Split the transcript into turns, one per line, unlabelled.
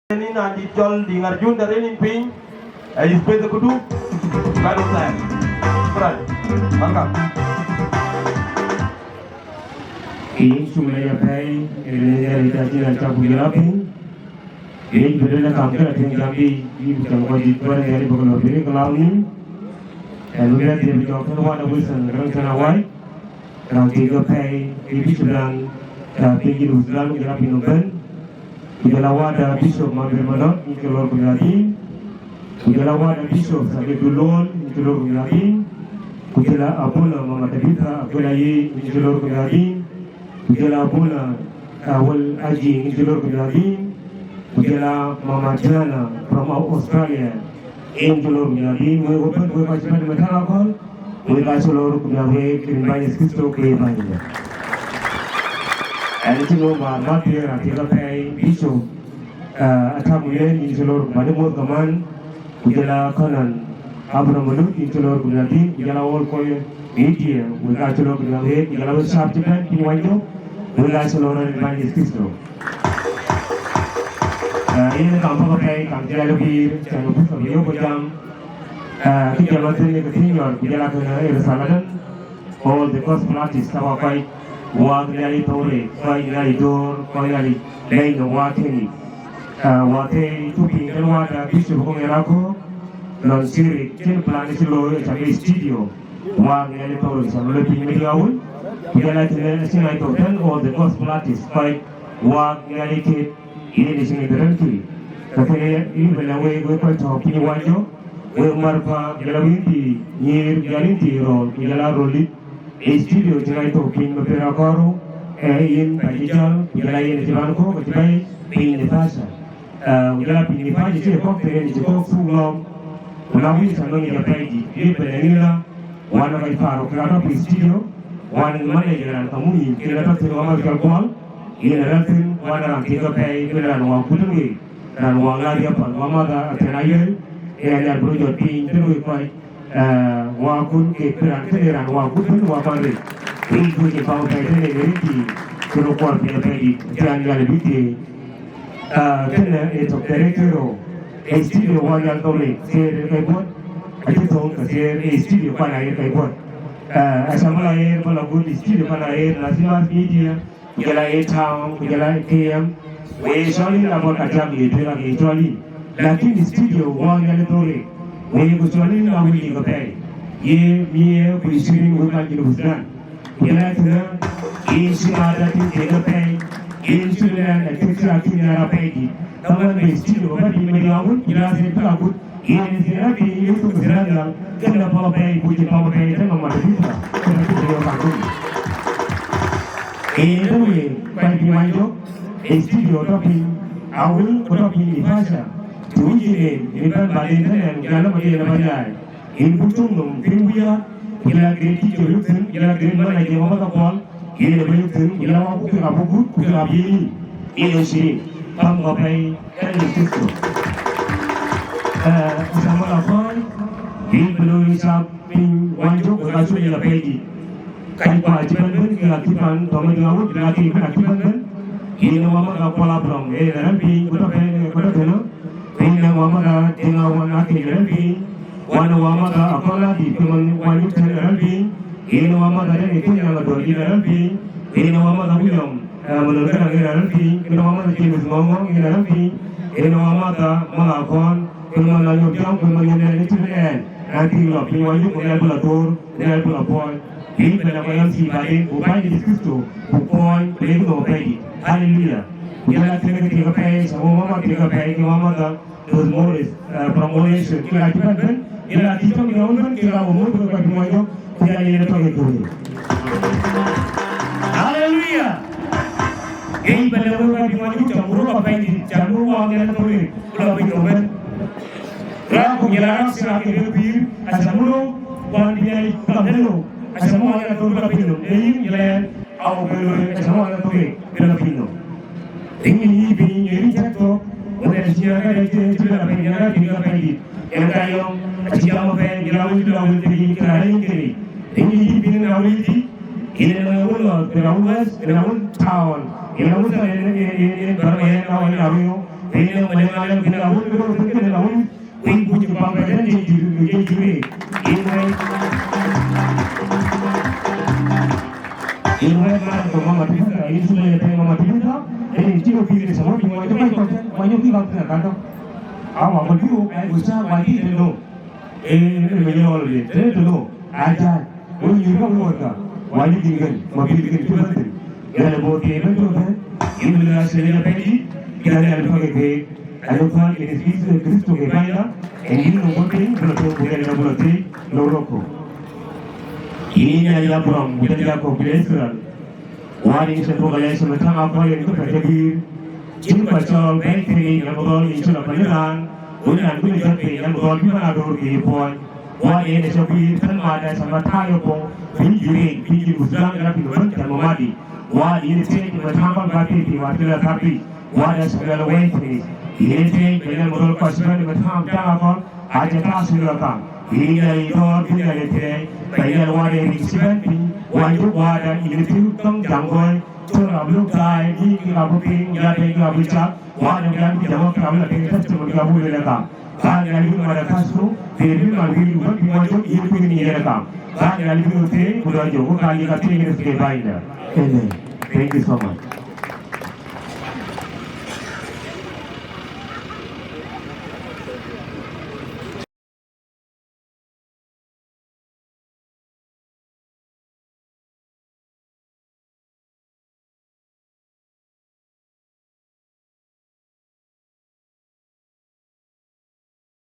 Ini nanti jol di ngarjun dari limping, display kudu, baru plan, peran, mangkap.
Ini cuma yang pay, ini yang kita jalan campur lapin. Ini berbeda kampung yang kami di bukan wajib tuan dari bukan lebih kalau ni. Dan kita dia berjauh keluar dari sana kerana awal. Kalau tiga pay, ini sudah tinggi usulan kita pinjamkan. Ujala wada bishop Mabir Manot, Nicolor Gulatin. Ujala wada bishop Sabit Dulon, Nicolor Gulatin. Ujala Abuna Mama Tabitha, Abuna Ye, Nicolor Gulatin. Ujala Abuna Awal Aji, Nicolor Gulatin. Ujala Mama Jana from Australia, Nicolor Gulatin. We open for Pachipan Matalakol. We Pasolor Gulawe, Kirimbai Skisto, Kayabanya. And it's no matter here at the pay issue. A tabulan in Jolor, Madamo Gaman, Ujala Conan, Abramulu, in Jolor Gulatin, Yala all coil, media, with Archolo Gulave, Yala Sharpitan, Pinwayo, with Arcelona and Bandis Cristo. In the camp of pay, Kamjalavi, Chanopus of Yopojam, Kijamatin, Continue, Yala Saladan, all the gospel artists have a fight. Waak Nhialic Thong Rek, Waak Nhialic Thong, Waak Nhialic Lain Waak Nhialic. Waak itu pinggan wadah bishop pengerako, non sirik, jen pelan silo sampai studio. Waak Nhialic Thong Rek sampai lebih mediaul. Kita lagi sini itu dan all the gospel artists baik Waak Nhialic ini di sini berhenti. Tapi ini belawe gue percaya punya wajah, gue marpa belawe di nyir jalinti rol, jala rolit. Studio jangan itu pin beberapa in pajijal, ujala in jibanko, kecuali pin nifasa. Ujala pin nifasa jadi kok terjadi jadi kok fulom. Melalui sana ni apa ini? Dia beranilah warna kayu faru kerana pin studio, warna mana jalan kamu ini kerana terus amal kalkual. Ini nanti warna tiga pay kerana wang kudengi, kerana wang lagi apa? Wang ada atenayel, ada berujut pin terus kau. Wakun ke peran teran wakun pun wakari. Ini pun kita tahu pada ni beriti keluar pada pagi jangan jalan biti. Kena itu direktur studio Waak Nhialic Thong Rek ser kebun. Itu thong ser studio pada air kebun. Asal mula air pelabuhan studio pada air nasional media. Jalan air town, jalan KM. Soalnya lapor kacang itu lagi soalnya. Lakin studio Waak Nhialic Thong Rek. We kecuali kami di kota, ye mie berisirin bukan jenis dan, kita kena insi ada di kota, insi dan ekstrasi yang apa ini, taman berisirin apa di media pun kita seperti apa, ini sekarang di YouTube sekarang kena pakai puji pakai itu nama kita, seperti video baru. Ini tu ye, bagi maju, studio tapi awal tapi di bahasa. Tujuan ini kan badan dan jalan bagi lebaran. Ini bukan mungkin kita gerti jauhkan, kita gerti mana yang apa kapal, ini lebih jauhkan, kita mau kita kabut, kita abis ini sih, kamu ngapain kan itu. Sama lapar, ini belum siapin wajib berkacu yang lebih. Kain kewajiban pun keaktifan, tomat jauh keaktifan. Ini nama kapal abram, nanti kita tahu. Ini wamaga tinggal wana kiri, wana wamaga apalah di teman wajib kiri, ini wamaga dari itu yang ada di kiri, ini wamaga bilang menurutkan kiri, ini wamaga jenis ngomong kiri, ini wamaga melakukan kemenangan yang kemenangan itu nanti lebih wajib mengenal pelatur, ini penyampaian si badan upaya diskusi, upaya pelbagai upaya, haleluya. Kita tiga pay, semua mama tiga pay, mama dah terus modis promotion. Kita kita kan, kita kita mengawalkan kita umur berapa banyak kita ini tu itu. Haleluya. Ini pada berapa banyak jamur apa ini? Jamur Waak Nhialic Thong Rek. Kalau begitu, rakyat menjelaskan sebagai lebih asamulu Waak Nhialic Thong Rek. Asamulu Waak Nhialic Thong Rek itu, ini jalan awal asamulu Waak Nhialic Thong Rek itu. Ini ini jatuh, oleh sejarah itu sudah penjara tinggal pergi. Yang kayong sejauh pergi jauh pergi kerana ini. Ini awal ini awal tahun, ini awal tahun, ini bermain awal awal. Ini malam kena awal kena awal ping punya pamperan jadi ini malam tu mama tiba ini sudah yang mama tiba ini cuma pilih semua cuma itu banyak kita kan tu awak berdua usaha bagi itu menjual itu ajar orang juga orang wajib tinggal mobil tinggal itu betul yang lebih tebal tu kan ini adalah sebenarnya pagi kita ada pakai alot ini sih Kristo ke bayar ini nombor ting betul bukan nombor ting loroko ini adalah program bukan dia kompleksan wari sesuatu yang semacam apa yang itu terjadi jika pasal baik ini yang betul ini sudah penyeran kemudian kita jadi yang betul di mana dulu di poin wari ini seperti ada sama tayo pun pinjiri usang dalam hidup dan memadi wari ini seperti macam berarti di waktu tapi wari segala wajib ini dengan modal kasuran macam apa aja tak silakan ini dari itu bayar wari ini seperti wajib wari ini tentang jangkauan curang belum saya ini kamu tinggal kamu cak wari yang jawab kamu tinggal cuma kamu lelakang kan yang itu ada kasu jadi mungkin juga wajib ini lelakang kan yang itu mudah juga kali kali ini sebaiknya thank you so much